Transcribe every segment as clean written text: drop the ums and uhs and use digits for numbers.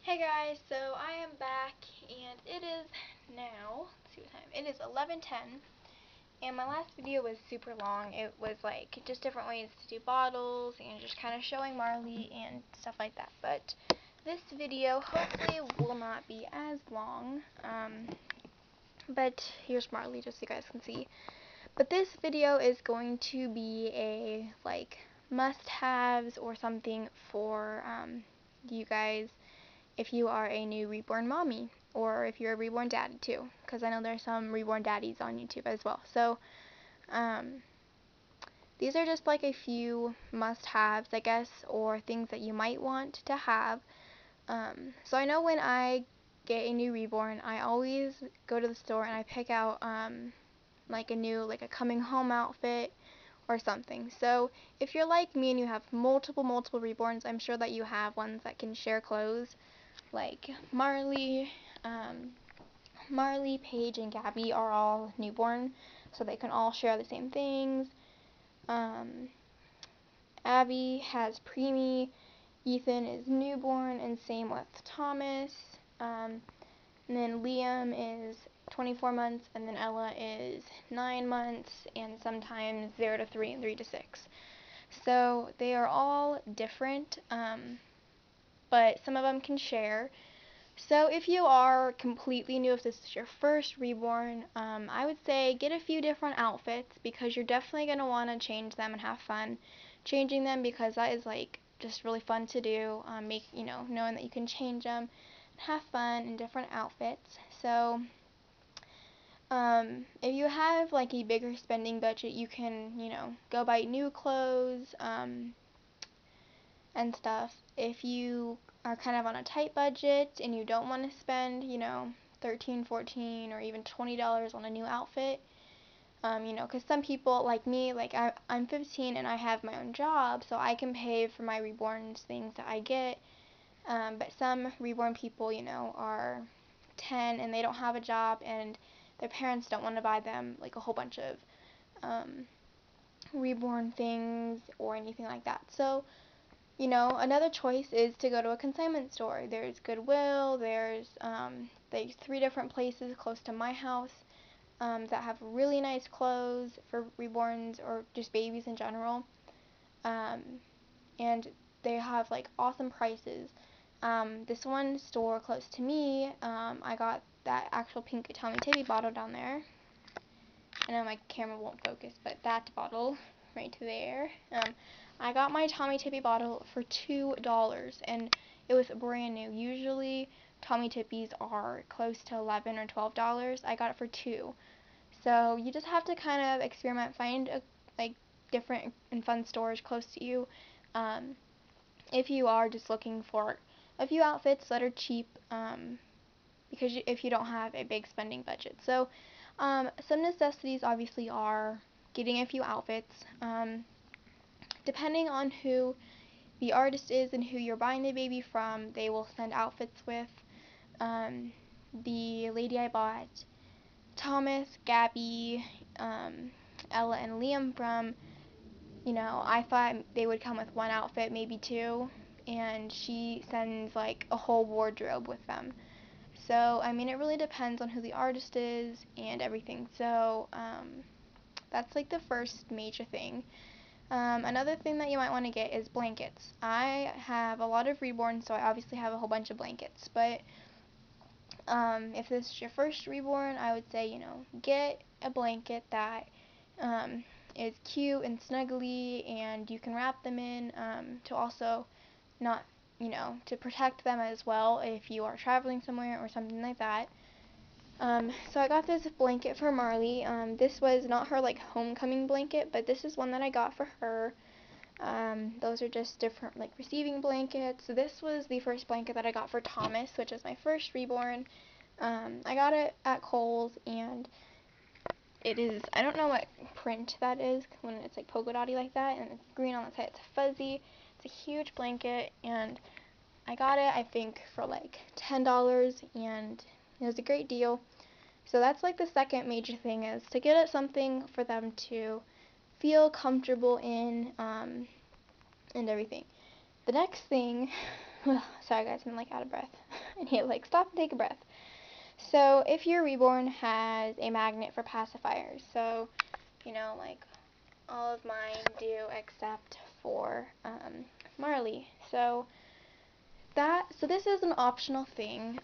Hey guys, so I am back and it is now, let's see what time, it is 11:10 and my last video was super long. It was like just different ways to do bottles and just kind of showing Marley and stuff like that. But this video hopefully will not be as long, but here's Marley just so you guys can see. But this video is going to be a like must-haves or something for you guys if you are a new reborn mommy, or if you're a reborn daddy too, because I know there's some reborn daddies on YouTube as well. So these are just like a few must-haves, I guess, or things that you might want to have. So I know when I get a new reborn, I always go to the store and I pick out like a coming home outfit or something. So if you're like me and you have multiple reborns, I'm sure that you have ones that can share clothes. Like Marley, Paige, and Gabby are all newborn, so they can all share the same things. Abby has preemie, Ethan is newborn, and same with Thomas. And then Liam is 24 months, and then Ella is 9 months, and sometimes 0 to 3 and 3 to 6. So they are all different, but some of them can share. So if you are completely new, if this is your first reborn, I would say get a few different outfits, because you're definitely going to want to change them and have fun changing them, because that is like just really fun to do, knowing that you can change them and have fun in different outfits. So if you have like a bigger spending budget, you can, go buy new clothes and stuff. If you are kind of on a tight budget and you don't want to spend, $13, $14, or even $20 on a new outfit, because some people like me, like I'm 15 and I have my own job, so I can pay for my reborn's things that I get. But some reborn people, are 10 and they don't have a job, and their parents don't want to buy them like a whole bunch of reborn things or anything like that. So another choice is to go to a consignment store. There's Goodwill, there's 3 different places close to my house that have really nice clothes for reborns or just babies in general. And they have like awesome prices. This one store close to me, I got that actual pink Tommy Tippy bottle down there. I know my camera won't focus, but that bottle right there. I got my Tommy Tippy bottle for $2, and it was brand new. Usually Tommy Tippies are close to $11 or $12. I got it for $2. So you just have to kind of experiment, find like different and fun stores close to you. If you are just looking for a few outfits that are cheap, because if you don't have a big spending budget. So some necessities obviously are getting a few outfits. Depending on who the artist is and who you're buying the baby from, they will send outfits with. The lady I bought Thomas, Gabby, Ella, and Liam from, I thought they would come with one outfit, maybe two, and she sends like a whole wardrobe with them. So, I mean, it really depends on who the artist is and everything. So, that's like the first major thing. Another thing that you might want to get is blankets. I have a lot of reborns, so I obviously have a whole bunch of blankets. But if this is your first reborn, I would say, get a blanket that is cute and snuggly, and you can wrap them in to also not, to protect them as well if you are traveling somewhere or something like that. So I got this blanket for Marley. This was not her like homecoming blanket, but this is one that I got for her. Those are just different like receiving blankets. So this was the first blanket that I got for Thomas, which is my first reborn. I got it at Kohl's, and it is, I don't know what print that is when it's like polka dotty like that, and it's green on the side. It's fuzzy. It's a huge blanket, and I got it, I think, for like $10, and it was a great deal. So that's like the second major thing, is to get it something for them to feel comfortable in, and everything. The next thing, sorry guys, I'm like out of breath. And he like, stop and take a breath. So if your Reborn has a magnet for pacifiers, so, you know, like all of mine do except for Marley. So this is an optional thing.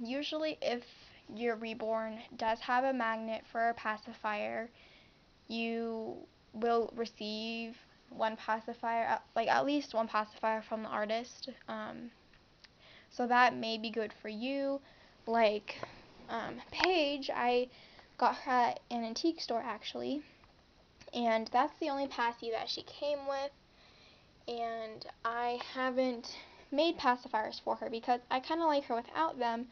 Usually if your Reborn does have a magnet for a pacifier, you will receive one pacifier, like at least one pacifier from the artist. So that may be good for you. Like Paige, I got her at an antique store actually, and that's the only passy that she came with. And I haven't made pacifiers for her because I kind of like her without them.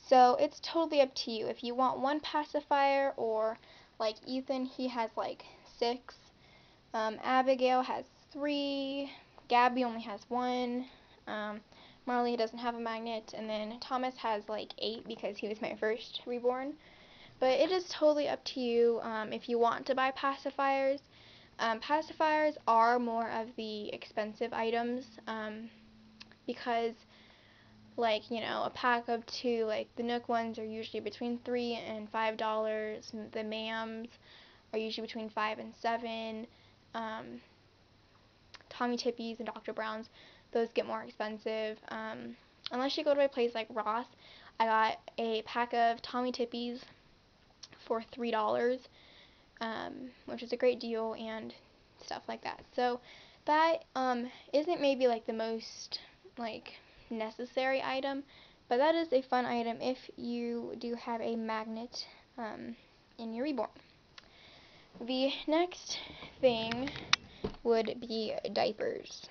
So it's totally up to you. If you want one pacifier, or like Ethan, he has like 6. Abigail has 3. Gabby only has 1. Marley doesn't have a magnet, and then Thomas has like 8 because he was my first Reborn. But it is totally up to you if you want to buy pacifiers. Pacifiers are more of the expensive items because, like, you know, a pack of 2, like the Nook ones are usually between $3 and $5. The Mams are usually between 5 and 7. Tommy Tippies and Dr. Browns, those get more expensive. Unless you go to a place like Ross, I got a pack of Tommy Tippies for $3, which is a great deal, and stuff like that. So that isn't maybe like the most like necessary item, but that is a fun item if you do have a magnet in your Reborn. The next thing would be diapers.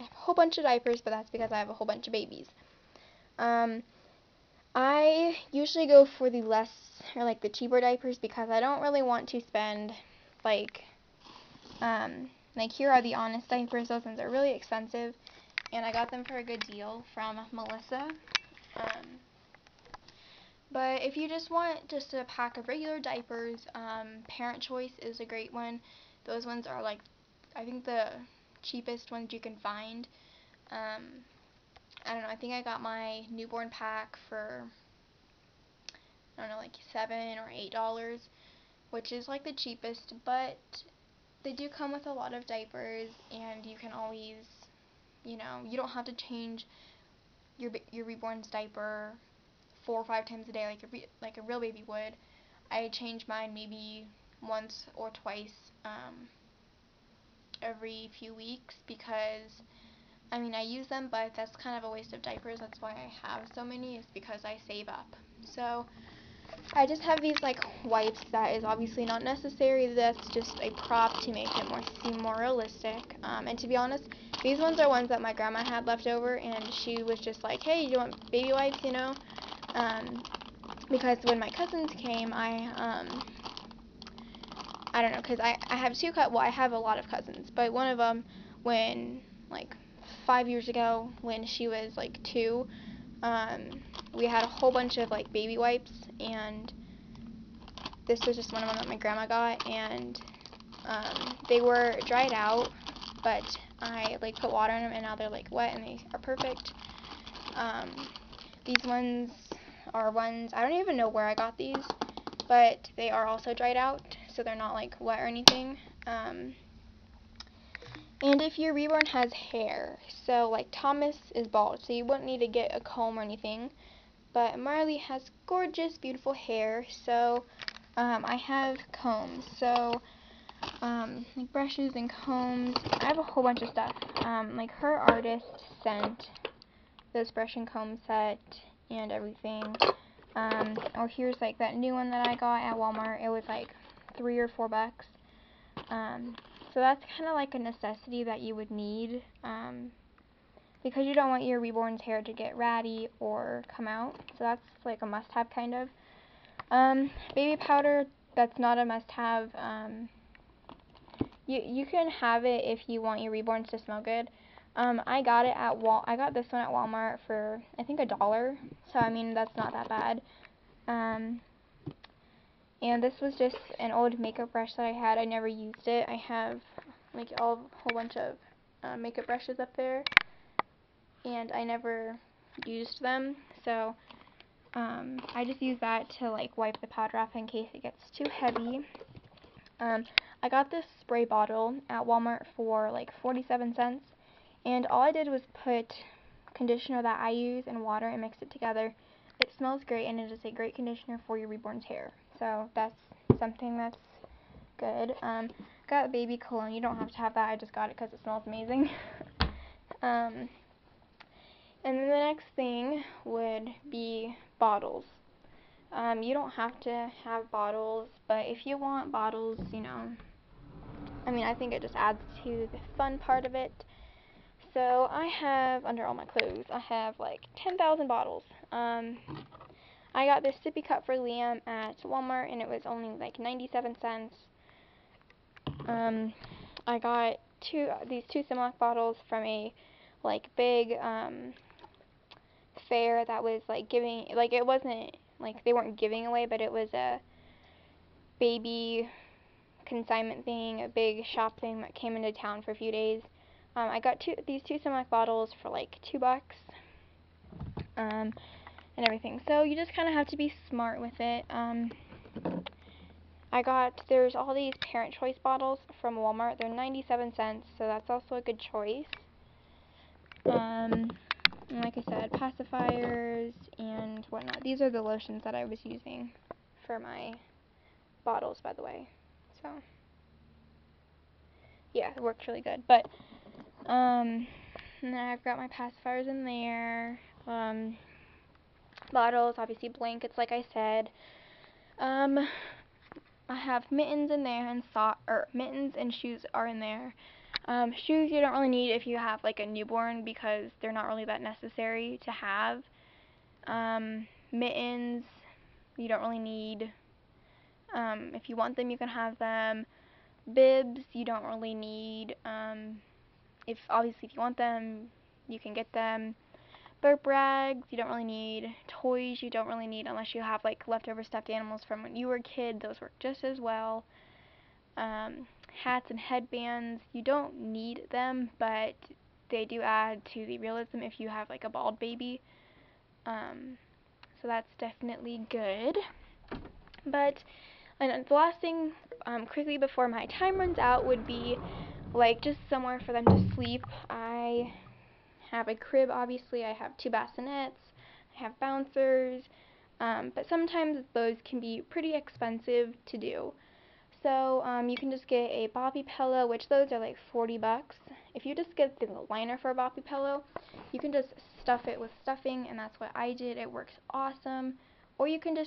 I have a whole bunch of diapers, but that's because I have a whole bunch of babies. I usually go for the less, or like the cheaper diapers, because I don't really want to spend like here are the Honest diapers. Those ones are really expensive, and I got them for a good deal from Melissa. But if you just want just a pack of regular diapers, Parent Choice is a great one. Those ones are like, I think, the cheapest ones you can find. I don't know, I think I got my newborn pack for, I don't know, like $7 or $8, which is like the cheapest, but they do come with a lot of diapers, and you can always, you know, you don't have to change your Reborn's diaper 4 or 5 times a day like a real baby would. I change mine maybe once or twice every few weeks, because I mean, I use them, but that's kind of a waste of diapers. That's why I have so many, is because I save up. So I just have these like wipes that is obviously not necessary. That's just a prop to make it seem more realistic. And to be honest, these ones are ones that my grandma had left over, and she was just like, hey, you want baby wipes, you know? Because when my cousins came, I don't know, because I have I have a lot of cousins, but one of them, when, like, 5 years ago, when she was, like, 2, we had a whole bunch of, like, baby wipes, and this was just one of them that my grandma got, and, they were dried out, but I, like, put water in them, and now they're, like, wet, and they are perfect. These ones are ones, I don't even know where I got these, but they are also dried out, so they're not like wet or anything. And if your Reborn has hair, so like Thomas is bald, so you wouldn't need to get a comb or anything, but Marley has gorgeous, beautiful hair, so I have combs, so like brushes and combs. I have a whole bunch of stuff. Like her artist sent this brush and comb set and everything. Or here's like that new one that I got at Walmart. It was like $3 or $4. So that's kind of like a necessity that you would need, because you don't want your Reborn's hair to get ratty or come out. So that's like a must-have kind of. Baby powder, that's not a must-have. You can have it if you want your Reborns to smell good. I got this one at Walmart for, I think, $1. So I mean, that's not that bad. And this was just an old makeup brush that I had. I never used it. I have like a whole bunch of makeup brushes up there, and I never used them. So I just use that to like wipe the powder off in case it gets too heavy. I got this spray bottle at Walmart for like 47 cents, and all I did was put conditioner that I use and water and mix it together. It smells great, and it is a great conditioner for your Reborn's hair. So that's something that's good. Got baby cologne. You don't have to have that. I just got it because it smells amazing. And then the next thing would be bottles. You don't have to have bottles, but if you want bottles, you know, I mean, I think it just adds to the fun part of it. So I have, under all my clothes, I have like 10,000 bottles. I got this sippy cup for Liam at Walmart, and it was only like 97 cents. I got these two Similac bottles from a like big fair that was like giving, like it wasn't like they weren't giving away, but it was a baby consignment thing, a big shop thing that came into town for a few days. I got these two Similac bottles for like $2, and everything. So you just kind of have to be smart with it. There's all these Parent Choice bottles from Walmart. They're 97 cents, so that's also a good choice. And like I said, pacifiers and whatnot. These are the lotions that I was using for my bottles, by the way. So yeah, it works really good. But and then I've got my pacifiers in there. Bottles, obviously blankets, like I said. I have mittens in there, and mittens and shoes are in there. Shoes you don't really need if you have like a newborn because they're not really that necessary to have. Mittens you don't really need. If you want them, you can have them. Bibs you don't really need. If you want them, you can get them. Burp rags you don't really need. Toys you don't really need unless you have like leftover stuffed animals from when you were a kid. Those work just as well. Hats and headbands you don't need them, but they do add to the realism if you have like a bald baby. So that's definitely good. But and the last thing, quickly before my time runs out, would be like just somewhere for them to sleep. I have a crib, obviously. I have 2 bassinets. I have bouncers. But sometimes those can be pretty expensive to do. So you can just get a Boppy pillow, which those are like $40. If you just get the liner for a Boppy pillow, you can just stuff it with stuffing, and that's what I did. It works awesome. Or you can just